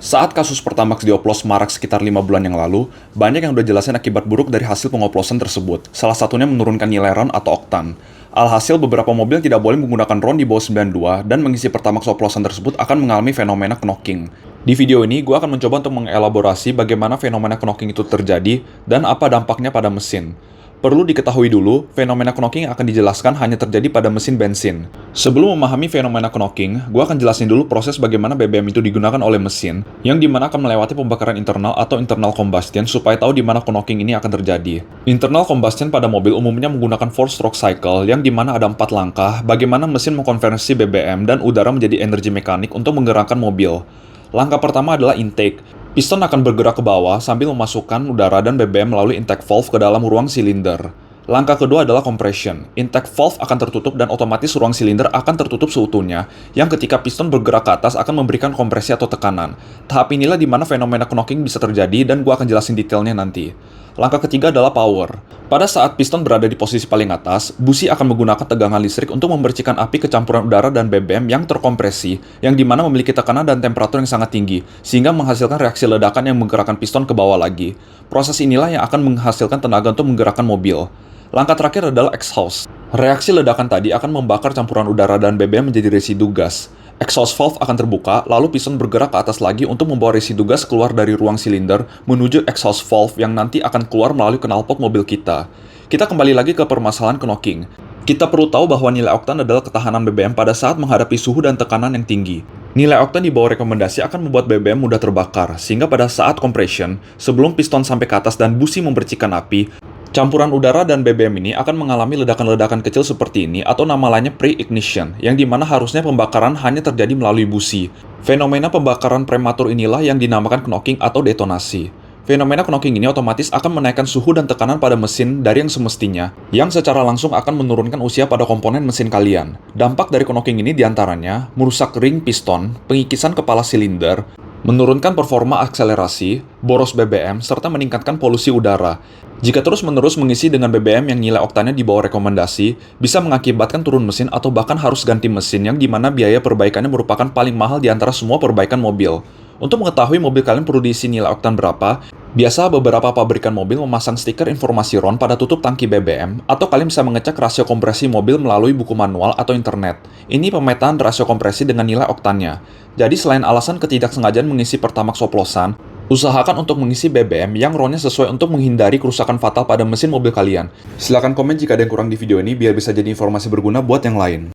Saat kasus Pertamax dioplos marak sekitar 5 bulan yang lalu, banyak yang udah jelasin akibat buruk dari hasil pengoplosan tersebut. Salah satunya menurunkan nilai RON atau oktan. Alhasil beberapa mobil tidak boleh menggunakan RON di bawah 92 dan mengisi Pertamax oplosan tersebut akan mengalami fenomena knocking. Di video ini, gue akan mencoba untuk mengelaborasi bagaimana fenomena knocking itu terjadi dan apa dampaknya pada mesin. Perlu diketahui dulu, fenomena knocking akan dijelaskan hanya terjadi pada mesin bensin. Sebelum memahami fenomena knocking, gue akan jelasin dulu proses bagaimana BBM itu digunakan oleh mesin, yang dimana akan melewati pembakaran internal atau internal combustion supaya tahu di mana knocking ini akan terjadi. Internal combustion pada mobil umumnya menggunakan 4-stroke cycle, yang dimana ada 4 langkah bagaimana mesin mengkonversi BBM dan udara menjadi energi mekanik untuk menggerakkan mobil. Langkah pertama adalah intake. Piston akan bergerak ke bawah sambil memasukkan udara dan BBM melalui intake valve ke dalam ruang silinder. Langkah kedua adalah compression. Intake valve akan tertutup dan otomatis ruang silinder akan tertutup seutuhnya, yang ketika piston bergerak ke atas akan memberikan kompresi atau tekanan. Tahap inilah di mana fenomena knocking bisa terjadi dan gua akan jelasin detailnya nanti. Langkah ketiga adalah power. Pada saat piston berada di posisi paling atas, busi akan menggunakan tegangan listrik untuk memercikan api ke campuran udara dan BBM yang terkompresi, yang dimana memiliki tekanan dan temperatur yang sangat tinggi, sehingga menghasilkan reaksi ledakan yang menggerakkan piston ke bawah lagi. Proses inilah yang akan menghasilkan tenaga untuk menggerakkan mobil. Langkah terakhir adalah exhaust. Reaksi ledakan tadi akan membakar campuran udara dan BBM menjadi residu gas. Exhaust valve akan terbuka, lalu piston bergerak ke atas lagi untuk membawa residu gas keluar dari ruang silinder menuju exhaust valve yang nanti akan keluar melalui knalpot mobil kita. Kita kembali lagi ke permasalahan knocking. Kita perlu tahu bahwa nilai oktan adalah ketahanan BBM pada saat menghadapi suhu dan tekanan yang tinggi. Nilai oktan di bawah rekomendasi akan membuat BBM mudah terbakar, sehingga pada saat compression, sebelum piston sampai ke atas dan busi mempercikan api, campuran udara dan BBM ini akan mengalami ledakan-ledakan kecil seperti ini atau nama lainnya pre-ignition, yang dimana harusnya pembakaran hanya terjadi melalui busi. Fenomena pembakaran prematur inilah yang dinamakan knocking atau detonasi. Fenomena knocking ini otomatis akan menaikkan suhu dan tekanan pada mesin dari yang semestinya, yang secara langsung akan menurunkan usia pada komponen mesin kalian. Dampak dari knocking ini diantaranya merusak ring piston, pengikisan kepala silinder, menurunkan performa akselerasi, boros BBM, serta meningkatkan polusi udara. Jika terus-menerus mengisi dengan BBM yang nilai oktannya di bawah rekomendasi, bisa mengakibatkan turun mesin atau bahkan harus ganti mesin yang dimana biaya perbaikannya merupakan paling mahal di antara semua perbaikan mobil. Untuk mengetahui mobil kalian perlu diisi nilai oktan berapa, biasa beberapa pabrikan mobil memasang stiker informasi RON pada tutup tangki BBM, atau kalian bisa mengecek rasio kompresi mobil melalui buku manual atau internet. Ini pemetaan rasio kompresi dengan nilai oktannya. Jadi selain alasan ketidaksengajaan mengisi Pertamax oplosan, usahakan untuk mengisi BBM yang RON-nya sesuai untuk menghindari kerusakan fatal pada mesin mobil kalian. Silahkan komen jika ada yang kurang di video ini biar bisa jadi informasi berguna buat yang lain.